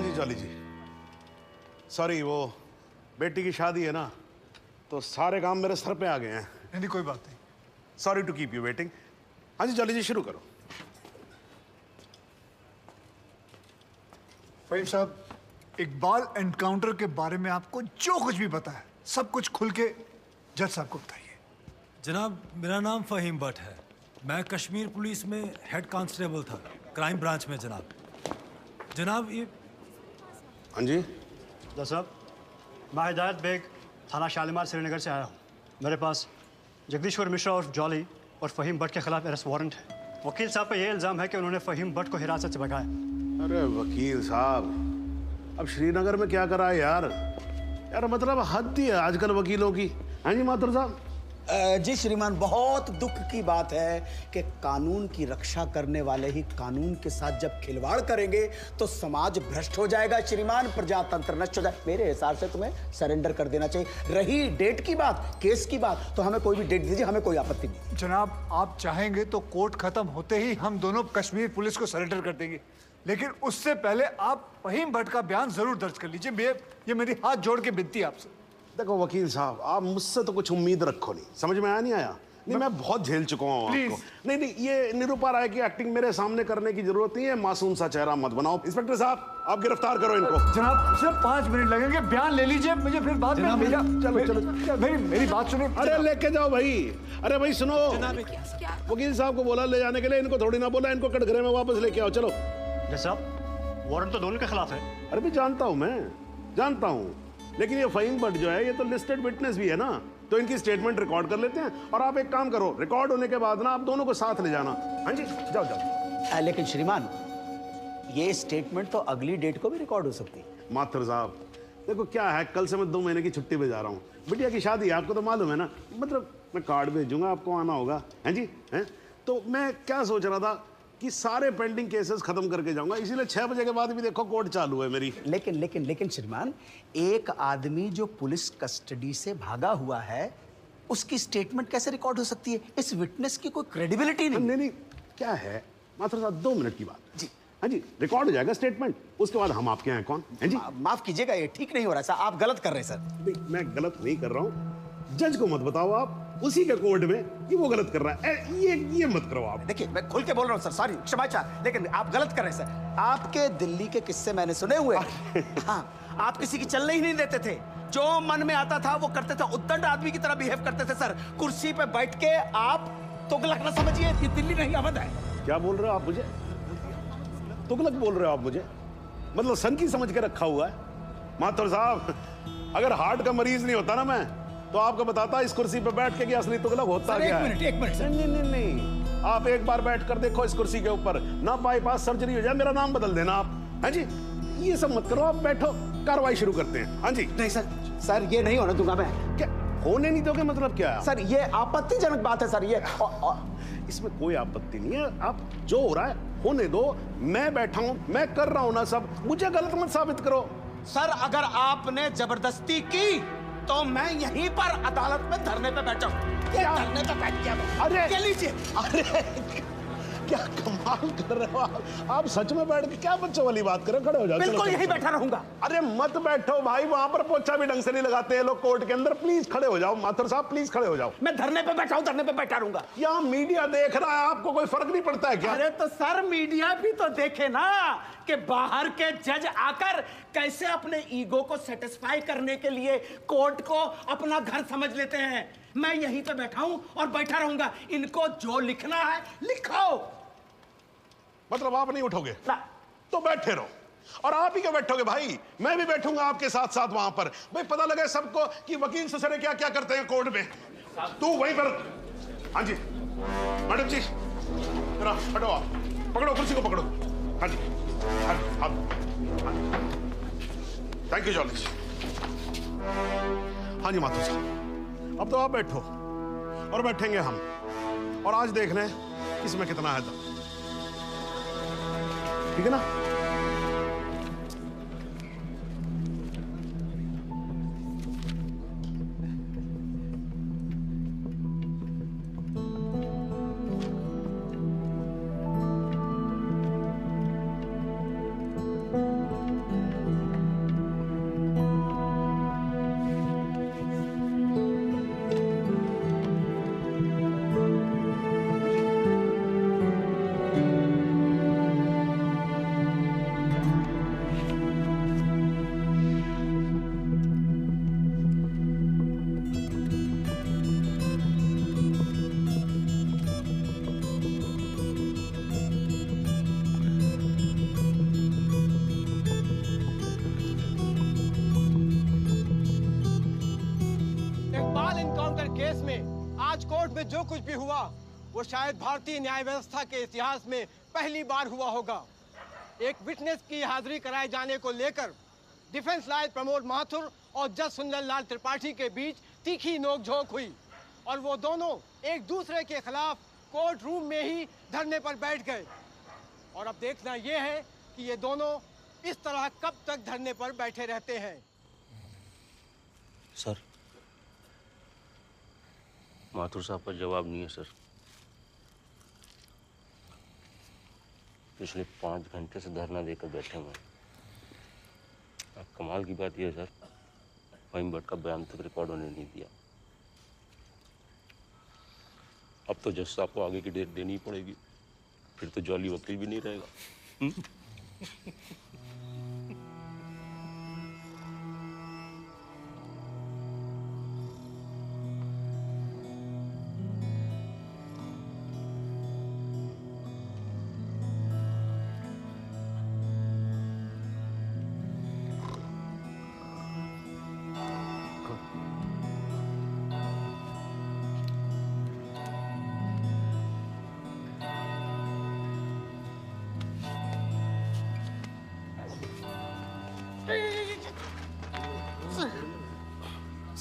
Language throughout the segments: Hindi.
जी जॉली जी, सॉरी वो बेटी की शादी है ना, तो सारे काम मेरे सर पे आ गए हैं। नहीं कोई बात नहीं। Sorry to keep you waiting. हाँ जी जॉली जी शुरू करो। फहीम साहब, इकबाल एनकाउंटर के बारे में आपको जो कुछ भी पता है सब कुछ खुल के जज साहब को बताइए। जनाब, मेरा नाम फहीम भट्ट है। मैं कश्मीर पुलिस में हेड कांस्टेबल था, क्राइम ब्रांच में। जनाब ये हाँ जी साहब, मैं हिदायत बेग थाना शालीमार श्रीनगर से आया हूँ। मेरे पास जगदीश्वर मिश्रा और जॉली और फहीम भट्ट के खिलाफ अरेस्ट वारंट है। वकील साहब का यह इल्ज़ाम है कि उन्होंने फहीम भट्ट को हिरासत से भगाया। अरे वकील साहब, अब श्रीनगर में क्या करा है यार? यार मतलब हद ही है आजकल वकीलों की। हाँ जी माथुर साहब। जी श्रीमान, बहुत दुख की बात है कि कानून की रक्षा करने वाले ही कानून के साथ जब खिलवाड़ करेंगे तो समाज भ्रष्ट हो जाएगा श्रीमान, प्रजातंत्र नष्ट हो जाए। मेरे हिसाब से तुम्हें सरेंडर कर देना चाहिए। रही डेट की बात, केस की बात, तो हमें कोई भी डेट दीजिए, हमें कोई आपत्ति नहीं। जनाब, आप चाहेंगे तो कोर्ट खत्म होते ही हम दोनों कश्मीर पुलिस को सरेंडर कर देंगे, लेकिन उससे पहले आप फहीम भट्ट का बयान जरूर दर्ज कर लीजिए। ये मेरी हाथ जोड़ के विनती है आपसे। देखो वकील साहब, आप मुझसे तो कुछ उम्मीद रखो नहीं, समझ में आया नहीं आया? नहीं मैं बहुत झेल चुका हूँ आपको। नहीं, ये निरूपा राय की एक्टिंग मेरे सामने करने की जरूरत नहीं है। मासूम सा चेहरा मत बनाओ। इंस्पेक्टर साहब, आप गिरफ्तार करो इनको। जनाब सिर्फ 5 मिनट लगेंगे, बयान ले लीजिए, मुझे फिर बाद में भेजा। चलो मेरी बात सुनो। अरे लेके जाओ भाई। अरे भाई सुनो, वकील साहब को बोला ले जाने के लिए, इनको थोड़ी ना बोला इनको कटघरे में वापस लेके आओ। चलो साहब, वारंट तो दोनों के खिलाफ है। अरे भी जानता हूँ, मैं जानता हूँ, लेकिन ये फहीम भट्ट जो है ये तो लिस्टेड विटनेस भी है ना, तो इनकी स्टेटमेंट रिकॉर्ड कर लेते हैं। और आप एक काम करो, रिकॉर्ड होने के बाद ना आप दोनों को साथ ले जाना। हाँ जी जाओ जाओ। लेकिन श्रीमान, ये स्टेटमेंट तो अगली डेट को भी रिकॉर्ड हो सकती है। माथुर साहब देखो क्या है, कल से मैं 2 महीने की छुट्टी पे जा रहा हूँ। बिटिया की शादी है, आपको तो मालूम है ना, मतलब मैं कार्ड भेजूंगा, आपको आना होगा। हैं जी हैं। तो मैं क्या सोच रहा था कि सारे पेंडिंग केसेस खत्म करके जाऊंगा, इसीलिए 6 बजे के बाद भी देखो कोर्ट चालू है मेरी। लेकिन श्रीमान, एक आदमी जो पुलिस कस्टडी से भागा हुआ है उसकी स्टेटमेंट कैसे रिकॉर्ड हो सकती है? इस विटनेस की कोई क्रेडिबिलिटी नहीं। नहीं क्या है माथुर साहब, 2 मिनट की बात जी। हाँ जी, रिकॉर्ड हो जाएगा स्टेटमेंट, उसके बाद हम आपके यहाँ कौन है जी। माफ कीजिएगा, ये ठीक नहीं हो रहा सर, आप गलत कर रहे हैं सर। मैं गलत नहीं कर रहा हूँ, जज को मत बताओ आप, उसी के कोर्ट में कि वो गलत कर रहा है। ये मत करो आप। देखिए मैं खुल के बोल रहा हूँ सर, सॉरी, क्षमा चाह, लेकिन आप गलत कर रहे हैं सर। आपके दिल्ली के किस्से मैंने सुने हुए। हाँ, आप किसी की चलने ही नहीं देते थे, जो मन में आता था वो करते थे, उद्दंड आदमी की तरह बिहेव करते थे सर। कुर्सी पे बैठ के आप तुगलक न समझिए, ये दिल्ली नहीं अवध है। क्या बोल रहे हो आप मुझे? तुगलक बोल रहे हो आप मुझे? मतलब सन की समझ के रखा हुआ है? माथुर साहब, अगर हार्ट का मरीज नहीं होता ना मैं, तो आपको बताता इस कुर्सी पे बैठ के कि असली तुगलक होता क्या है। एक मिनट सर। नहीं, आप एक बार बैठ कर देखो इस कुर्सी के ऊपर, ना बाईपास सर्जरी हो जाए, मेरा नाम बदल देना आप। हाँ जी, ये सब मत करो, आप बैठो, कार्रवाई शुरू करते हैं। हाँ जी। नहीं सर, ये नहीं होने दूंगा मैं। क्या होने नहीं दोगे? मतलब क्या है सर? ये आपत्तिजनक बात है सर। ये इसमें कोई आपत्ति नहीं है, आप जो हो रहा है होने दो। मैं बैठा हूं, मैं कर रहा हूं ना सब, मुझे गलत मत साबित करो। सर अगर आपने जबरदस्ती की तो मैं यहीं पर अदालत में धरने पे बैठा हूं। धरने पे बैठ गया। अरे क्या लीजिए। अरे क्या कमाल कर रहे हो आप सच में बैठ के क्या बच्चों वाली बात कर रहे हो? खड़े हो जाओ। बिल्कुल यहीं बैठा रहूंगा। अरे मत बैठो भाई, वहां पर पोछा भी ढंग से नहीं लगाते हैं लोग कोर्ट के अंदर। प्लीज खड़े हो जाओ माथुर साहब, प्लीज खड़े हो जाओ। मैं धरने पे बैठा हूं, धरने पे बैठा रहूंगा। यहाँ मीडिया देख रहा है, आपको कोई फर्क नहीं पड़ता है क्या? अरे तो सर मीडिया भी तो देखे ना कि बाहर के जज आकर कैसे अपने ईगो को सेटिस्फाई करने के लिए कोर्ट को अपना घर समझ लेते हैं। मैं यहीं पे बैठा हूं और बैठा रहूंगा। इनको जो लिखना है लिखो। मतलब आप नहीं उठोगे ना तो बैठे रहो, और आप ही क्या बैठोगे भाई, मैं भी बैठूंगा आपके साथ साथ वहां पर। भाई पता लगे सबको कि वकील ससुरे क्या क्या करते हैं कोर्ट में। तू वहीं पर। हाँ जी मैडम जी, जरा हटो, आप पकड़ो कुर्सी को, पकड़ो। हाँ जी, थैंक यू जॉली। हाँ जी माथुर साहब, अब तो आप बैठो और बैठेंगे हम, और आज देख लें इसमें कितना है दम। ठीक है ना? जो कुछ भी हुआ वो शायद भारतीय न्याय व्यवस्था के इतिहास में पहली बार हुआ होगा। एक विटनेस की हाजिरी कराए जाने को लेकर डिफेंस लॉयर प्रमोद माथुर और जज सुंदर लाल त्रिपाठी के बीच तीखी नोकझोंक हुई और वो दोनों एक दूसरे के खिलाफ कोर्ट रूम में ही धरने पर बैठ गए। और अब देखना ये है कि ये दोनों इस तरह कब तक धरने पर बैठे रहते हैं। सर, माथुर साहब का जवाब नहीं है सर। पिछले 5 घंटे से धरना देकर बैठे हुए हैं। अब कमाल की बात यह है सर, फहीम भट्ट का बयान तक रिकॉर्ड होने नहीं दिया। अब तो जज साहब को आगे की डेट देनी ही पड़ेगी, फिर तो जॉली वकील भी नहीं रहेगा।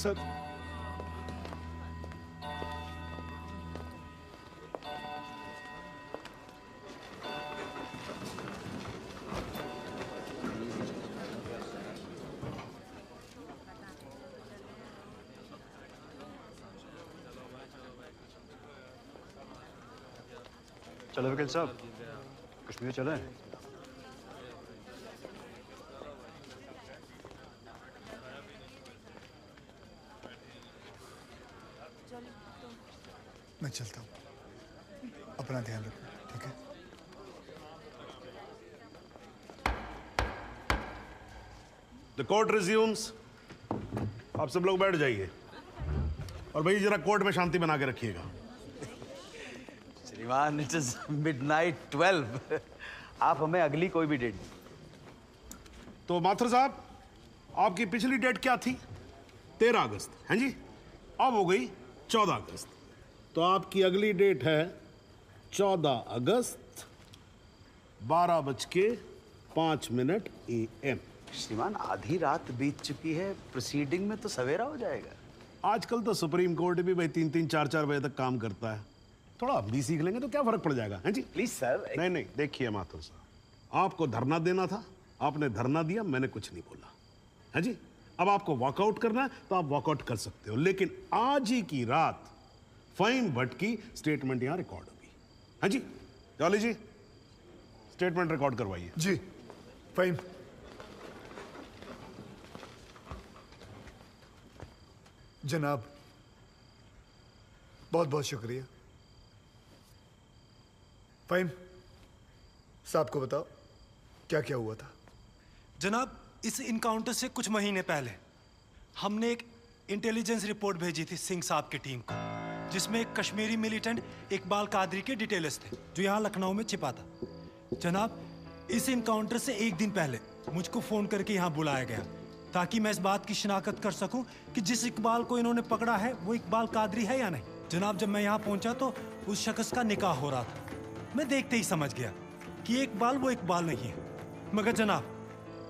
सर, चलो वकील साहब, कश्मीर चलें। मैं चलता हूँ, अपना ध्यान रखना, ठीक है? The court resumes. आप सब लोग बैठ जाइए और भाई जरा कोर्ट में शांति बना के रखिएगा। श्रीमान, इट इज मिडनाइट 12। आप हमें अगली कोई भी डेट। तो माथुर साहब, आपकी पिछली डेट क्या थी? 13 अगस्त, हैं जी? अब हो गई 14 अगस्त। तो आपकी अगली डेट है 14 अगस्त 12:05 AM। श्रीमान, आधी रात बीत चुकी है, प्रोसीडिंग में तो सवेरा हो जाएगा। आजकल तो सुप्रीम कोर्ट भी भाई 3-3, 4-4 बजे तक काम करता है। थोड़ा हम भी सीख लेंगे तो क्या फर्क पड़ जाएगा, हैं जी? Please sir. नहीं, देखिए माथुर साहब, आपको धरना देना था, आपने धरना दिया, मैंने कुछ नहीं बोला, है जी? अब आपको वॉकआउट करना है तो आप वॉकआउट कर सकते हो, लेकिन आज ही की रात फहीम भट्ट की स्टेटमेंट यहां रिकॉर्ड होगी, है जी? जॉली जी, स्टेटमेंट रिकॉर्ड करवाइए। जी, फहीम। जनाब, बहुत बहुत शुक्रिया। फहीम साहब को बताओ क्या क्या हुआ था। जनाब, इस इनकाउंटर से कुछ महीने पहले हमने एक इंटेलिजेंस रिपोर्ट भेजी थी सिंह साहब की टीम को, जिसमें एक कश्मीरी मिलिटेंट इकबाल कादरी के डिटेल्स थे जो यहाँ लखनऊ में छिपा था। जनाब, इस इनकाउंटर से एक दिन पहले मुझको फ़ोन करके यहाँ बुलाया गया ताकि मैं इस बात की शिनाख्त कर सकूं कि जिस इकबाल को इन्होंने पकड़ा है वो इकबाल कादरी है या नहीं। जनाब, जब मैं यहाँ पहुँचा तो उस शख्स का निकाह हो रहा था। मैं देखते ही समझ गया कि ये इकबाल वो इकबाल नहीं है। मगर जनाब,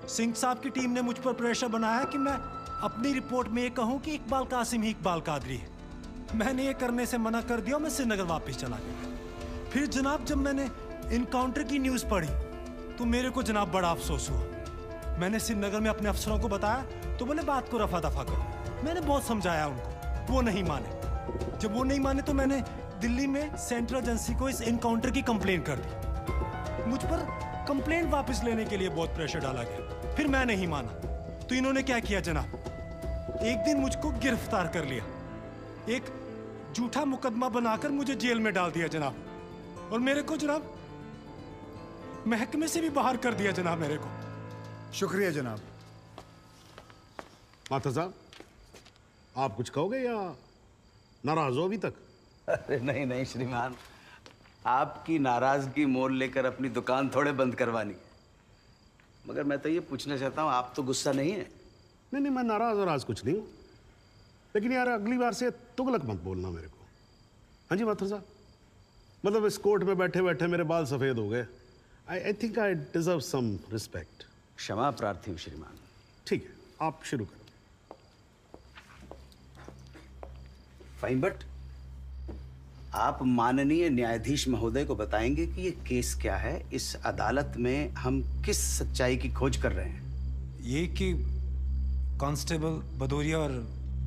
सिंह साहब की टीम ने मुझ पर प्रेशर बनाया कि मैं अपनी रिपोर्ट में ये कहूँ कि इकबाल कासिम ही इकबाल कादरी है। मैंने ये करने से मना कर दिया और मैं श्रीनगर वापस चला गया। फिर जनाब, जब मैंने इनकाउंटर की न्यूज़ पढ़ी तो मेरे को जनाब बड़ा अफसोस हुआ। मैंने श्रीनगर में अपने अफसरों को बताया तो बोले बात को रफा दफा करो। मैंने बहुत समझाया उनको, वो नहीं माने। जब वो नहीं माने तो मैंने दिल्ली में सेंट्रल एजेंसी को इस इनकाउंटर की कंप्लेंट कर दी। मुझ पर कंप्लेंट वापस लेने के लिए बहुत प्रेशर डाला गया। फिर मैं नहीं माना तो इन्होंने क्या किया जनाब, एक दिन मुझको गिरफ्तार कर लिया, एक झूठा मुकदमा बनाकर मुझे जेल में डाल दिया जनाब, और मेरे को जनाब महकमे से भी बाहर कर दिया जनाब मेरे को। शुक्रिया जनाब। माथुर साहब, आप कुछ कहोगे या नाराज हो अभी तक? अरे नहीं नहीं श्रीमान, आपकी नाराजगी मोल लेकर अपनी दुकान थोड़े बंद करवानी। मगर मैं तो ये पूछना चाहता हूँ, आप तो गुस्सा नहीं है? नहीं, मैं नाराज और आज कुछ नहीं हूं, लेकिन यार अगली बार से तुगलक मत बोलना मेरे को, हाँ जी माथुर साहब, मतलब इस कोर्ट में बैठे बैठे मेरे बाल सफेद हो गए। I think I deserve some respect. क्षमा प्रार्थी हूँ श्रीमान। ठीक है, आप शुरू करो। फाइन भट्ट, आप माननीय न्यायाधीश महोदय को बताएंगे कि ये केस क्या है, इस अदालत में हम किस सच्चाई की खोज कर रहे हैं। ये कि कांस्टेबल भदौरिया और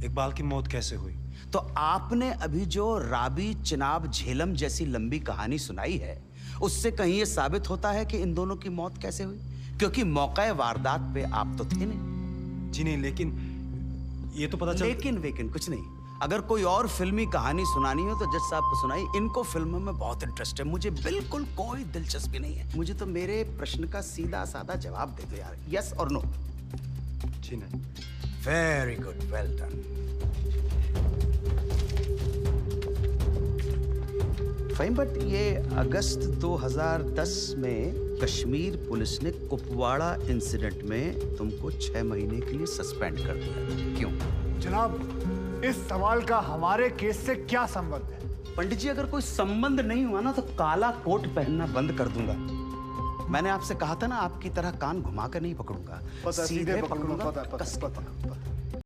इकबाल की मौत कैसे हुई। तो आपने अभी जो राबी चिनाब झेलम जैसी लंबी कहानी सुनाई है, उससे कहीं ये साबित होता है कि इन दोनों की मौत कैसे हुई? क्योंकि मौके वारदात पे आप तो थे नहीं। जी नहीं, लेकिन ये तो पता चल। लेकिन वेकिन कुछ नहीं। अगर कोई और फिल्मी कहानी सुनानी हो तो जज साहब को सुनाई। इनको फिल्मों में बहुत इंटरेस्ट है, मुझे बिल्कुल कोई दिलचस्पी नहीं है। मुझे तो मेरे प्रश्न का सीधा साधा जवाब दे दो यार, यस और नो। जी नहीं। Very good, well done. Fine, but ये अगस्त 2010 में कश्मीर पुलिस ने कुपवाड़ा इंसिडेंट में तुमको 6 महीने के लिए सस्पेंड कर दिया, क्यों? जनाब, इस सवाल का हमारे केस से क्या संबंध है? पंडित जी, अगर कोई संबंध नहीं हुआ ना तो काला कोट पहनना बंद कर दूंगा। मैंने आपसे कहा था ना, आपकी तरह कान घुमा कर नहीं पकड़ूंगा, सीधे पकड़ूंगा, कस के पकड़ूंगा।